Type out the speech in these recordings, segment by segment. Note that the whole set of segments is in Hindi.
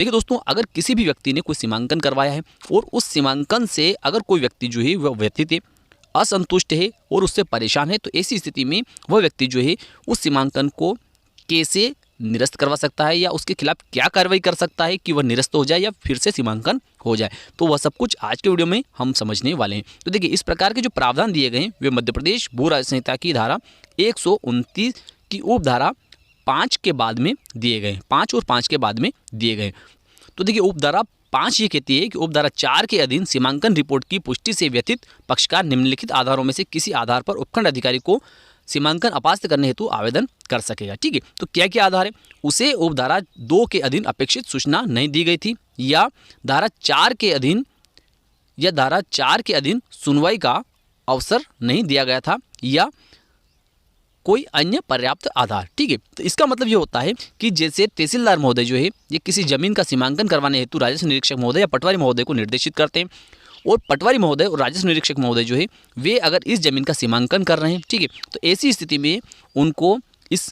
देखिए दोस्तों, अगर किसी भी व्यक्ति ने कोई सीमांकन करवाया है और उस सीमांकन से अगर कोई व्यक्ति जो है वह व्यथित है, असंतुष्ट है और उससे परेशान है, तो ऐसी स्थिति में वह व्यक्ति जो है उस सीमांकन को कैसे निरस्त करवा सकता है या उसके खिलाफ क्या कार्रवाई कर सकता है कि वह निरस्त हो जाए या फिर से सीमांकन हो जाए, तो वह सब कुछ आज के वीडियो में हम समझने वाले हैं। तो देखिए, इस प्रकार के जो प्रावधान दिए गए हैं वे मध्य प्रदेश भू राज्य संहिता की धारा 129 की उपधारा 5 के बाद में दिए गए हैं, 5 और 5 के बाद में दिए गए। तो देखिए, उपधारा 5 ये कहती है कि उपधारा 4 के अधीन सीमांकन रिपोर्ट की पुष्टि से व्यतीत पक्षकार निम्नलिखित आधारों में से किसी आधार पर उपखंड अधिकारी को सीमांकन अपास्त करने हेतु आवेदन कर सकेगा। ठीक है, तो क्या क्या आधार है? उसे उपधारा 2 के अधीन अपेक्षित सूचना नहीं दी गई थी, या धारा 4 के अधीन सुनवाई का अवसर नहीं दिया गया था, या कोई अन्य पर्याप्त आधार। ठीक है, तो इसका मतलब ये होता है कि जैसे तहसीलदार महोदय जो है ये किसी जमीन का सीमांकन करवाने हेतु राजस्व निरीक्षक महोदय या पटवारी महोदय को निर्देशित करते हैं, और पटवारी महोदय और राजस्व निरीक्षक महोदय जो है वे अगर इस जमीन का सीमांकन कर रहे हैं, ठीक है, तो ऐसी स्थिति में उनको इस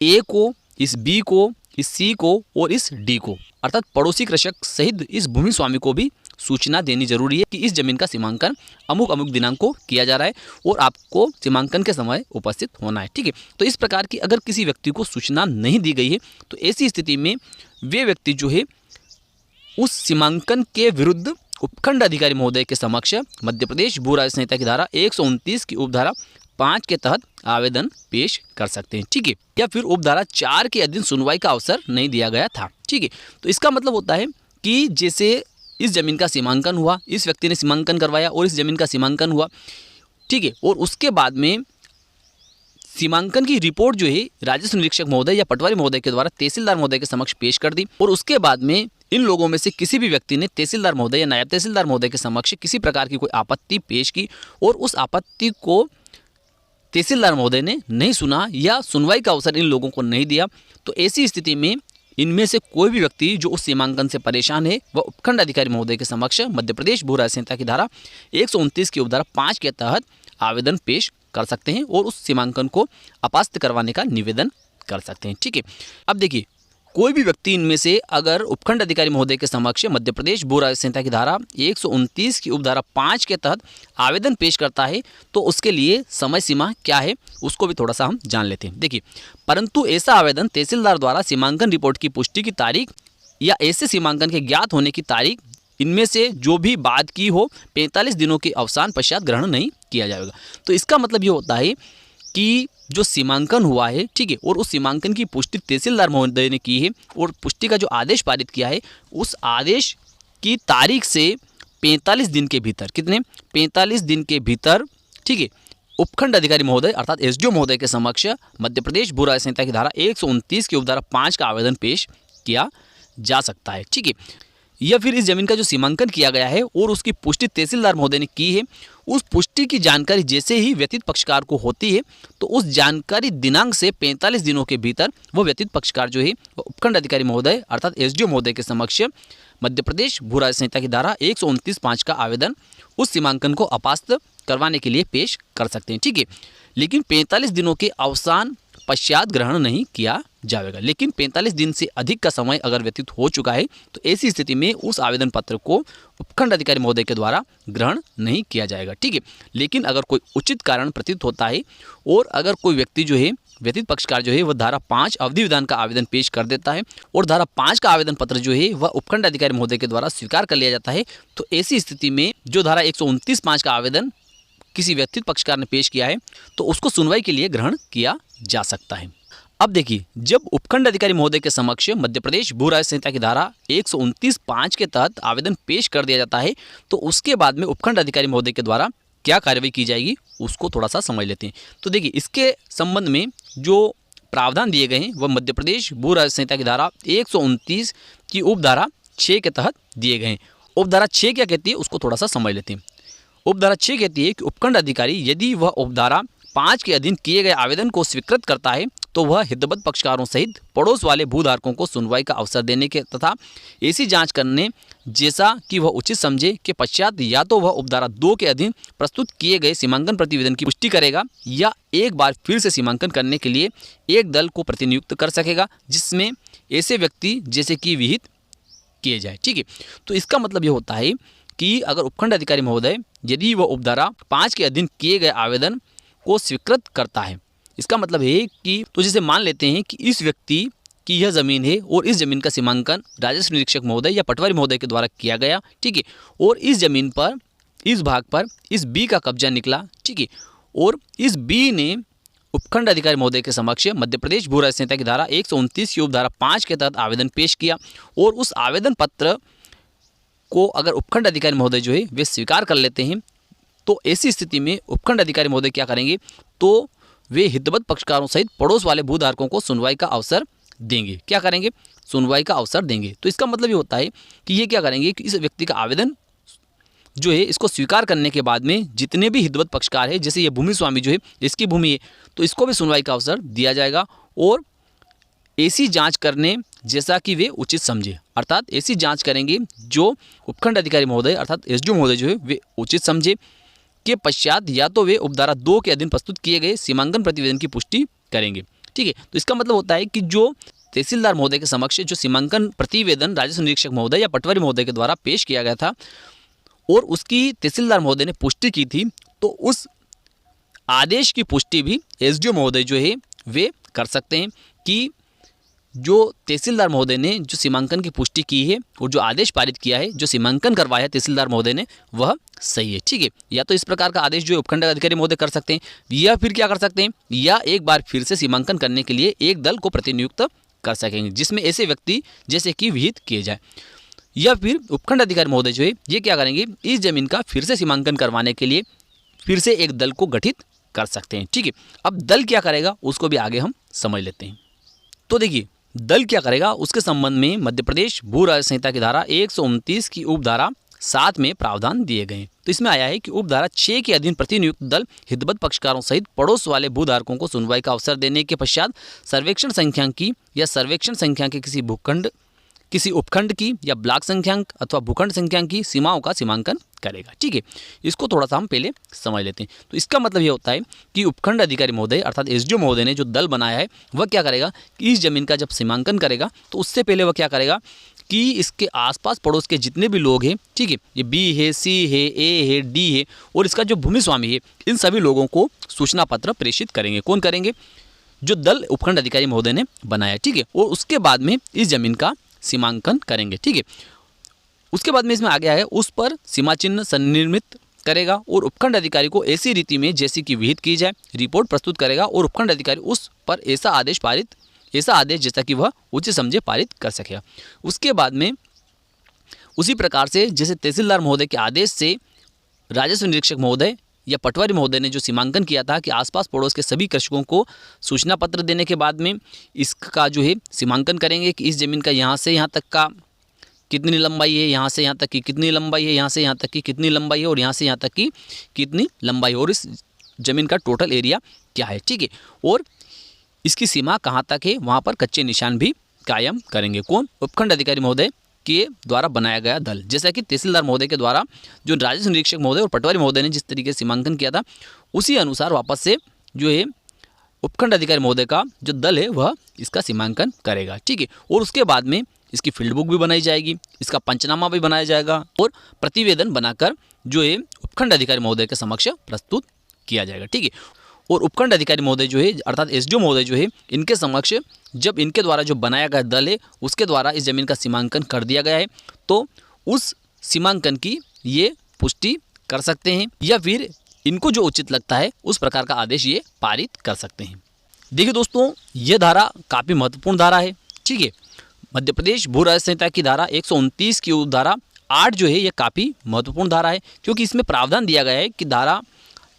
ए को, इस बी को, इस सी को और इस डी को, अर्थात पड़ोसी कृषक सहित इस भूमि स्वामी को भी सूचना देनी जरूरी है कि इस जमीन का सीमांकन अमुक अमुक दिनांक को किया जा रहा है और आपको सीमांकन के समय उपस्थित होना है। ठीक है, तो इस प्रकार की अगर किसी व्यक्ति को सूचना नहीं दी गई है, तो ऐसी स्थिति में वे व्यक्ति जो है उस सीमांकन के विरुद्ध उपखंड अधिकारी महोदय के समक्ष मध्य प्रदेश भू राज्य संहिता की धारा 129 की उपधारा 5 के तहत आवेदन पेश कर सकते हैं। ठीक है, या फिर उपधारा 4 के अधीन सुनवाई का अवसर नहीं दिया गया था। ठीक है, तो इसका मतलब होता है कि जैसे इस जमीन का सीमांकन हुआ, इस व्यक्ति ने सीमांकन करवाया और इस जमीन का सीमांकन हुआ, ठीक है, और उसके बाद में सीमांकन की रिपोर्ट जो है राजस्व निरीक्षक महोदय या पटवारी महोदय के द्वारा तहसीलदार महोदय के समक्ष पेश कर दी, और उसके बाद में इन लोगों में से किसी भी व्यक्ति ने तहसीलदार महोदय या नायब तहसीलदार महोदय के समक्ष किसी प्रकार की कोई आपत्ति पेश की और उस आपत्ति को तहसीलदार महोदय ने नहीं सुना या सुनवाई का अवसर इन लोगों को नहीं दिया, तो ऐसी स्थिति में इनमें से कोई भी व्यक्ति जो उस सीमांकन से परेशान है वह उपखंड अधिकारी महोदय के समक्ष मध्य प्रदेश भू राज्य संहिता की धारा 129 की उपधारा 5 के तहत आवेदन पेश कर सकते हैं और उस सीमांकन को अपास्त करवाने का निवेदन कर सकते हैं। ठीक है, अब देखिए, कोई भी व्यक्ति इनमें से अगर उपखंड अधिकारी महोदय के समक्ष मध्य प्रदेश भू राज्य संहिता की धारा 129 की उपधारा 5 के तहत आवेदन पेश करता है, तो उसके लिए समय सीमा क्या है उसको भी थोड़ा सा हम जान लेते हैं। देखिए, परंतु ऐसा आवेदन तहसीलदार द्वारा सीमांकन रिपोर्ट की पुष्टि की तारीख या ऐसे सीमांकन के ज्ञात होने की तारीख इनमें से जो भी बाद की हो 45 दिनों के अवसान पश्चात ग्रहण नहीं किया जाएगा। तो इसका मतलब ये होता है कि जो सीमांकन हुआ है, ठीक है, और उस सीमांकन की पुष्टि तहसीलदार महोदय ने की है और पुष्टि का जो आदेश पारित किया है उस आदेश की तारीख से 45 दिन के भीतर, कितने 45 दिन के भीतर, ठीक है, उपखंड अधिकारी महोदय अर्थात एसडीओ महोदय के समक्ष मध्य प्रदेश भू राज्य संहिता की धारा 129 की उपधारा 5 का आवेदन पेश किया जा सकता है। ठीक है, या फिर इस जमीन का जो सीमांकन किया गया है और उसकी पुष्टि तहसीलदार महोदय ने की है, उस पुष्टि की जानकारी जैसे ही व्यतीत पक्षकार को होती है, तो उस जानकारी दिनांक से 45 दिनों के भीतर वो व्यतीत पक्षकार जो है वो उपखंड अधिकारी महोदय अर्थात एसडीओ महोदय के समक्ष मध्य प्रदेश भू राज्य संहिता की धारा 129(5) का आवेदन उस सीमांकन को अपास्त करवाने के लिए पेश कर सकते हैं। ठीक है, लेकिन 45 दिनों के अवसान पश्चात ग्रहण नहीं किया जाएगा। लेकिन 45 दिन से अधिक का समय अगर व्यतीत हो चुका है, तो ऐसी स्थिति में उस आवेदन पत्र को उपखंड अधिकारी महोदय के द्वारा ग्रहण नहीं किया जाएगा। ठीक है, लेकिन अगर कोई उचित कारण प्रतीत होता है और अगर कोई व्यक्ति जो है व्यतीत पक्षकार जो है वह धारा 5 अवधि विधान का आवेदन पेश कर देता है और धारा 5 का आवेदन पत्र जो है वह उपखंड अधिकारी महोदय के द्वारा स्वीकार कर लिया जाता है, तो ऐसी स्थिति में जो धारा 129(5) का आवेदन किसी व्यतीत पक्षकार ने पेश किया है तो उसको सुनवाई के लिए ग्रहण किया जा सकता है। अब देखिए, जब उपखंड अधिकारी महोदय के समक्ष मध्य प्रदेश भू राज्य संहिता की धारा 129(5) के तहत आवेदन पेश कर दिया जाता है, तो उसके बाद में उपखंड अधिकारी महोदय के द्वारा क्या कार्रवाई की जाएगी उसको थोड़ा सा समझ लेते हैं। तो देखिए, इसके संबंध में जो प्रावधान दिए गए हैं वह मध्य प्रदेश भू राज्य संहिता की धारा 129 की उपधारा 6 के तहत दिए गए हैं। उपधारा 6 क्या कहती है उसको थोड़ा सा समझ लेते हैं। उपधारा 6 कहती है कि उपखंड अधिकारी यदि वह उपधारा 5 के अधीन किए गए आवेदन को स्वीकृत करता है तो वह हितबद्ध पक्षकारों सहित पड़ोस वाले भूधारकों को सुनवाई का अवसर देने के तथा ऐसी जांच करने जैसा कि वह उचित समझे के पश्चात या तो वह उपधारा 2 के अधीन प्रस्तुत किए गए सीमांकन प्रतिवेदन की पुष्टि करेगा या एक बार फिर से सीमांकन करने के लिए एक दल को प्रतिनियुक्त कर सकेगा, जिसमें ऐसे व्यक्ति जैसे कि विहित किए जाए। ठीक है, तो इसका मतलब ये होता है कि अगर उपखंड अधिकारी महोदय यदि वह उपधारा 5 के अधीन किए गए आवेदन को स्वीकृत करता है, इसका मतलब है कि तो जैसे मान लेते हैं कि इस व्यक्ति की यह ज़मीन है और इस ज़मीन का सीमांकन राजस्व निरीक्षक महोदय या पटवारी महोदय के द्वारा किया गया। ठीक है, और इस ज़मीन पर, इस भाग पर इस बी का कब्जा निकला। ठीक है, और इस बी ने उपखंड अधिकारी महोदय के समक्ष मध्य प्रदेश भू राजस्व संहिता की धारा 129 की उपधारा 5 के तहत आवेदन पेश किया और उस आवेदन पत्र को अगर उपखंड अधिकारी महोदय जो है वे स्वीकार कर लेते हैं, तो ऐसी स्थिति में उपखंड अधिकारी महोदय क्या करेंगे, तो वे हितबद्ध पक्षकारों सहित पड़ोस वाले भूधारकों को सुनवाई का अवसर देंगे। क्या करेंगे, सुनवाई का अवसर देंगे। तो इसका मतलब ये होता है कि ये क्या करेंगे कि इस व्यक्ति का आवेदन जो है इसको स्वीकार करने के बाद में जितने भी हितबद्ध पक्षकार है, जैसे ये भूमि स्वामी जो है इसकी भूमि है, तो इसको भी सुनवाई का अवसर दिया जाएगा और ऐसी जांच करने जैसा कि वे उचित समझे, अर्थात ऐसी जांच करेंगे जो उपखंड अधिकारी महोदय अर्थात एसडीओ महोदय जो है वे उचित समझे के पश्चात या तो वे उपधारा 2 के अधीन प्रस्तुत किए गए सीमांकन प्रतिवेदन की पुष्टि करेंगे। ठीक है, तो इसका मतलब होता है कि जो तहसीलदार महोदय के समक्ष जो सीमांकन प्रतिवेदन राजस्व निरीक्षक महोदय या पटवारी महोदय के द्वारा पेश किया गया था और उसकी तहसीलदार महोदय ने पुष्टि की थी, तो उस आदेश की पुष्टि भी एसडीओ महोदय जो है वे कर सकते हैं कि जो तहसीलदार महोदय ने जो सीमांकन की पुष्टि की है और जो आदेश पारित किया है, जो सीमांकन करवाया है तहसीलदार महोदय ने, वह सही है। ठीक है, या तो इस प्रकार का आदेश जो उपखंड अधिकारी महोदय कर सकते हैं या फिर क्या कर सकते हैं, या एक बार फिर से सीमांकन करने के लिए एक दल को प्रतिनियुक्त कर सकेंगे जिसमें ऐसे व्यक्ति जैसे कि विहित किए जाए, या फिर उपखंड अधिकारी महोदय जो है ये क्या करेंगे, इस जमीन का फिर से सीमांकन करवाने के लिए फिर से एक दल को गठित कर सकते हैं। ठीक है, अब दल क्या करेगा उसको भी आगे हम समझ लेते हैं। तो देखिए दल क्या करेगा, उसके संबंध में मध्य प्रदेश भू राजस्व संहिता की धारा 129 की उपधारा 7 में प्रावधान दिए गए हैं। तो इसमें आया है कि उपधारा 6 के अधीन प्रतिनियुक्त दल हितबद्ध पक्षकारों सहित पड़ोस वाले भूधारकों को सुनवाई का अवसर देने के पश्चात सर्वेक्षण संख्यांक की या सर्वेक्षण संख्यांक के किसी उपखंड की या ब्लॉक संख्यांक अथवा भूखंड संख्यांक की सीमाओं का सीमांकन करेगा। ठीक है, इसको थोड़ा सा हम पहले समझ लेते हैं। तो इसका मतलब ये होता है कि उपखंड अधिकारी महोदय अर्थात एसडीओ महोदय ने जो दल बनाया है वह क्या करेगा कि इस जमीन का जब सीमांकन करेगा तो उससे पहले वह क्या करेगा कि इसके आसपास पड़ोस के जितने भी लोग हैं, ठीक है, ये बी है, सी है, ए है, डी है और इसका जो भूमि स्वामी है, इन सभी लोगों को सूचना पत्र प्रेषित करेंगे। कौन करेंगे, जो दल उपखंड अधिकारी महोदय ने बनाया। ठीक है, और उसके बाद में इस जमीन का सीमांकन करेंगे। ठीक है, उसके बाद में इसमें आ गया है उस पर सीमा चिन्ह संनिर्मित करेगा और उपखंड अधिकारी को ऐसी रीति में जैसी कि विहित की जाए रिपोर्ट प्रस्तुत करेगा और उपखंड अधिकारी उस पर ऐसा आदेश जैसा कि वह उचित समझे पारित कर सकेगा। उसके बाद में उसी प्रकार से जैसे तहसीलदार महोदय के आदेश से राजस्व निरीक्षक महोदय या पटवारी महोदय ने जो सीमांकन किया था कि आसपास पड़ोस के सभी कृषकों को सूचना पत्र देने के बाद में इसका जो है सीमांकन करेंगे कि इस ज़मीन का यहाँ से यहाँ तक का कितनी लंबाई है, यहाँ से यहाँ तक की कितनी लंबाई है, यहाँ से यहाँ तक की कितनी लंबाई है और यहाँ से यहाँ तक की कितनी लंबाई है और इस ज़मीन का टोटल एरिया क्या है। ठीक है, और इसकी सीमा कहाँ तक है वहाँ पर कच्चे निशान भी कायम करेंगे। कौन, उपखंड अधिकारी महोदय के द्वारा बनाया गया दल। जैसा कि तहसीलदार महोदय के द्वारा जो राजस्व निरीक्षक महोदय और पटवारी महोदय ने जिस तरीके से सीमांकन किया था उसी अनुसार वापस से जो है उपखंड अधिकारी महोदय का जो दल है वह इसका सीमांकन करेगा। ठीक है, और उसके बाद में इसकी फील्ड बुक भी बनाई जाएगी, इसका पंचनामा भी बनाया जाएगा और प्रतिवेदन बनाकर जो है उपखंड अधिकारी महोदय के समक्ष प्रस्तुत किया जाएगा। ठीक है, और उपखंड अधिकारी महोदय जो है अर्थात एसडीओ महोदय जो है इनके समक्ष जब इनके द्वारा जो बनाया गया दल है उसके द्वारा इस जमीन का सीमांकन कर दिया गया है तो उस सीमांकन की ये पुष्टि कर सकते हैं या फिर इनको जो उचित लगता है उस प्रकार का आदेश ये पारित कर सकते हैं। देखिए दोस्तों, यह धारा काफ़ी महत्वपूर्ण धारा है। ठीक है, मध्य प्रदेश भू राजस्व संहिता की धारा 129 की उपधारा 8 जो है यह काफ़ी महत्वपूर्ण धारा है क्योंकि इसमें प्रावधान दिया गया है कि धारा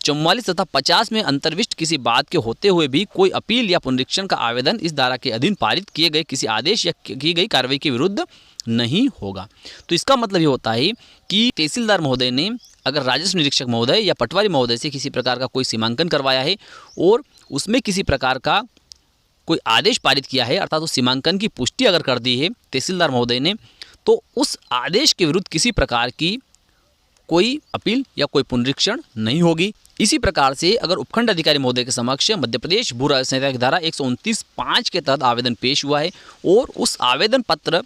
44 तथा 50 में अंतर्विष्ट किसी बात के होते हुए भी कोई अपील या पुनरीक्षण का आवेदन इस धारा के अधीन पारित किए गए किसी आदेश या की गई कार्रवाई के विरुद्ध नहीं होगा। तो इसका मतलब ये होता है कि तहसीलदार महोदय ने अगर राजस्व निरीक्षक महोदय या पटवारी महोदय से किसी प्रकार का कोई सीमांकन करवाया है और उसमें किसी प्रकार का कोई आदेश पारित किया है अर्थात उस सीमांकन की पुष्टि अगर कर दी है तहसीलदार महोदय ने, तो उस आदेश के विरुद्ध किसी प्रकार की कोई अपील या कोई पुनरीक्षण नहीं होगी। इसी प्रकार से अगर उपखंड अधिकारी महोदय के समक्ष मध्य प्रदेश भू राजस्व संहिता की धारा 129(5) के तहत आवेदन पेश हुआ है और उस आवेदन पत्र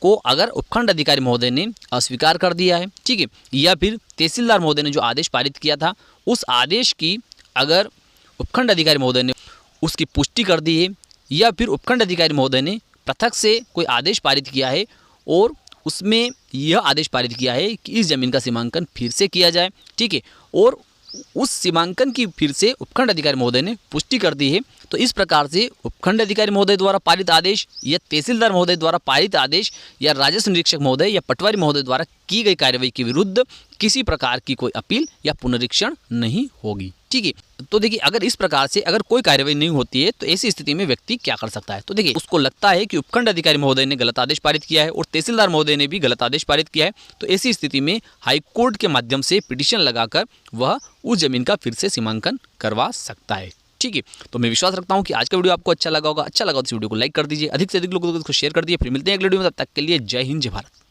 को अगर उपखंड अधिकारी महोदय ने अस्वीकार कर दिया है, ठीक है, या फिर तहसीलदार महोदय ने जो आदेश पारित किया था उस आदेश की अगर उपखंड अधिकारी महोदय ने उसकी पुष्टि कर दी है, या फिर उपखंड अधिकारी महोदय ने पृथक से कोई आदेश पारित किया है और उसमें यह आदेश पारित किया है कि इस ज़मीन का सीमांकन फिर से किया जाए, ठीक है, और उस सीमांकन की फिर से उपखंड अधिकारी महोदय ने पुष्टि कर दी है, तो इस प्रकार से उपखंड अधिकारी महोदय द्वारा पारित आदेश या तहसीलदार महोदय द्वारा पारित आदेश या राजस्व निरीक्षक महोदय या पटवारी महोदय द्वारा की गई कार्रवाई के विरुद्ध किसी प्रकार की कोई अपील या पुनरीक्षण नहीं होगी, ठीक है। तो देखिए, अगर इस प्रकार से अगर कोई कार्रवाई नहीं होती है तो ऐसी स्थिति में व्यक्ति क्या कर सकता है। तो देखिए, उसको लगता है कि उपखंड अधिकारी महोदय ने गलत आदेश पारित किया है और तहसीलदार महोदय ने भी गलत आदेश पारित किया है, तो ऐसी स्थिति में हाईकोर्ट के माध्यम से पिटीशन लगाकर वह उस जमीन का फिर से सीमांकन करवा सकता है, ठीक है। तो मैं विश्वास रखता हूं कि आज का वीडियो आपको अच्छा लगा होगा। अच्छा लगा तो इस वीडियो को लाइक कर दीजिए, अधिक से अधिक लोगों को शेयर कर दिए। फिर मिलते हैं अगले वीडियो में, तब तक के लिए जय हिंद, जय भारत।